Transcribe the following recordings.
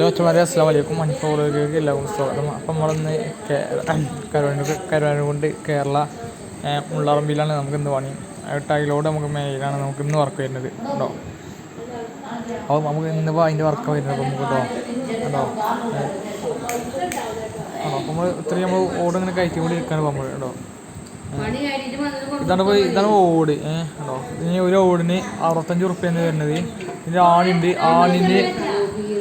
അച്ഛന്മാരെ അസ്സലാമു അലൈക്കും. മണിപ്പൂറിലേക്ക് എല്ലാവർക്കും സ്വാഗതം. അപ്പം നമ്മളിന്ന് കരുവാരകുണ്ട് കേരള മുള്ളറമ്പിലാണ് നമുക്കിന്ന് പണി. ടൈലോട് നമുക്ക് മെയിലാണ് നമുക്ക് ഇന്ന് വർക്ക് വരുന്നത് കേട്ടോ. അപ്പോൾ നമുക്ക് ഇന്നിപ്പോൾ അതിൻ്റെ വർക്ക് വരുന്നത് അപ്പോൾ നമുക്ക് കേട്ടോ കേട്ടോ അപ്പോൾ നമ്മൾ ഇത്രയും നമ്മൾ ഓടിങ്ങനെ കയറ്റി കൂടി ഇരിക്കാണ് നമ്മൾ കേട്ടോ. ഇതാണ് ഓട് കേട്ടോ. ഇനി ഒരു ഓടിന് 65 ഉറുപ്പ്യാണ് വരുന്നത്. ഇതിൻ്റെ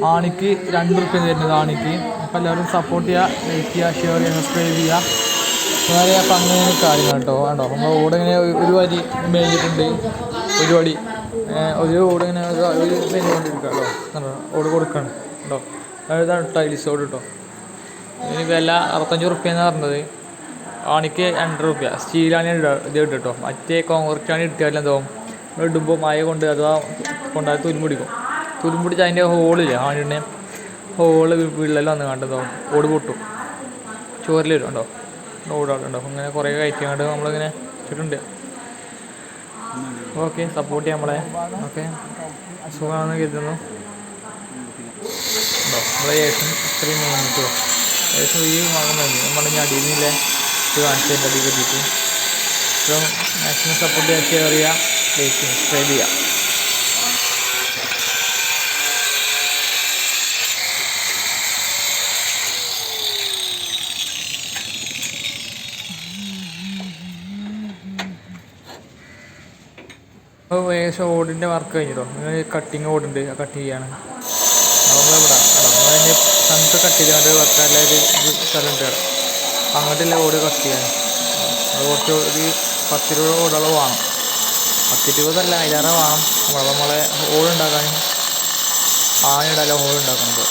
ആണിക്ക് 2 ഉറുപ്പ്യാണ് വരുന്നത് ആണിക്ക്. അപ്പോൾ എല്ലാവരും സപ്പോർട്ട് ചെയ്യുക, ലൈക്ക് ചെയ്യുക, ഷെയർ ചെയ്യുക, സബ്സ്ക്രൈബ് ചെയ്യുക. വേറെ അപ്പം അങ്ങനെ കാര്യങ്ങൾ കേട്ടോ കേട്ടോ. നമ്മൾ ഓടിങ്ങനെ ഒരു വരി മേഞ്ഞിട്ടുണ്ട്, ഒരു ഓടിങ്ങനെ ഒരു മേഞ്ഞുകൊണ്ടിരിക്കുക കേട്ടോ. ഓട് കൊടുക്കണം കേട്ടോ. അതാണ് ടൈൽസ് ഓട് കേട്ടോ. ഇതിന് വില 65 ഉറുപ്പ്യെന്ന് പറഞ്ഞത്. ആണിക്ക് 2 രൂപ. സ്റ്റീലാണ് ഇത് കേട്ടോ. മറ്റേ കോൺക്രീറ്റാണ് ഇട്ടാലും എന്താവും ഇടുമ്പോൾ മഴ കൊണ്ട് അഥവാ കൊണ്ടാൽ തുരുമ്പിടിച്ച് അതിൻ്റെ ഹോളില്ല ആണിൻ്റെ ഹോള് വിള്ളൽ വന്ന് കണ്ടതാവും ഓട് പൊട്ടും, ചോരിൽ വരും കേട്ടോ. ഓടാളുണ്ടോ അങ്ങനെ കുറേ കയറ്റിങ്ങാണ്ട് നമ്മളിങ്ങനെ ഇട്ടിട്ടുണ്ട്. ഓക്കെ, സപ്പോർട്ട് ചെയ്യാം നമ്മളെ. ഓക്കെ, സുഖമാണെന്ന് കരുതുന്നു കേട്ടോ. നമ്മളെ ഏകദേശം ഇത്രയും കഴിഞ്ഞിട്ടോ. ഏകദേശം ഈ ഭാഗം കഴിഞ്ഞു. നമ്മളിങ്ങനെ അടിയിൽ നിന്നില്ലേ ഇത് കാണിച്ചതിൻ്റെ അടിയിൽ കെട്ടിയിട്ട് ഇപ്പം മാക്സിമം സപ്പോർട്ട് ചെയ്യാൻ, ഷെയർ ചെയ്യുക, ലൈക്ക് സബ്സ്ക്രൈബ് ചെയ്യുക. അപ്പോൾ ഏകദേശം ഓടിൻ്റെ വർക്ക് കഴിഞ്ഞിട്ടോ. ഇങ്ങനെ കട്ടിങ് ഓടുണ്ട്, ആ കട്ട് ചെയ്യാണ് നമ്മളിവിടെ നമ്മളതിൻ്റെ ഫ്രണ്ട് കട്ട് ചെയ്താണ്ട് വെക്കാനുള്ള ഒരു സ്ഥലമുണ്ട് ഇവിടെ. അങ്ങോട്ടില്ല ഓട് കട്ട് ചെയ്യാൻ. അത് കുറച്ച് ഒരു 10 രൂപ ഓടുകൾ വേണം. 10 രൂപതല്ല, അതിലേറെ വേണം. നമ്മളെ ഓടുണ്ടാക്കാനും ആണിടല്ല ഓടുണ്ടാക്കുന്നത്.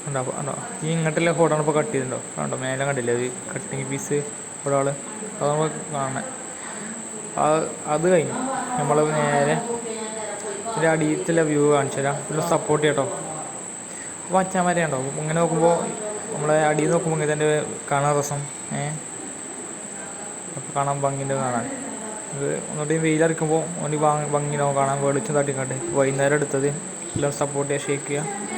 ഉണ്ടാവും ഉണ്ടോ. ഈ ഇങ്ങോട്ടുള്ള ഫോട്ടോണ് ഇപ്പോൾ കട്ട് ചെയ്തിട്ടുണ്ടോ കണ്ടോ. മേലെ കണ്ടില്ലേ ഒരു കട്ടിങ് പീസ് ഒരാൾ, അത് നമ്മൾ കാണണേ. അത് കഴിഞ്ഞു. നമ്മൾ നേരെ ഇതിൻ്റെ അടിയത്തിലെ വ്യൂ കാണിച്ചു തരാം. പിന്നെ സപ്പോർട്ട് ചെയ്യട്ടോ. അപ്പോൾ അച്ഛന്മാരെ ഉണ്ടോ ഇങ്ങനെ നോക്കുമ്പോൾ നമ്മളെ അടിയിൽ നോക്കുമ്പോൾ ഇങ്ങനെ തന്നെ കാണാൻ രസം. അപ്പോൾ കാണാൻ ഭംഗിയുണ്ട് കാണാൻ. ഇത് ഒന്നുകൂടി വെയിലറിക്കുമ്പോൾ ഒന്നുകൂടി ഭംഗിയാവും കാണാൻ. വെളിച്ചം തട്ടിക്കാട്ടെ. വൈകുന്നേരം എടുത്തത്. എല്ലാം സപ്പോർട്ട് ചെയ്യുക, ഷെയർ ചെയ്യുക.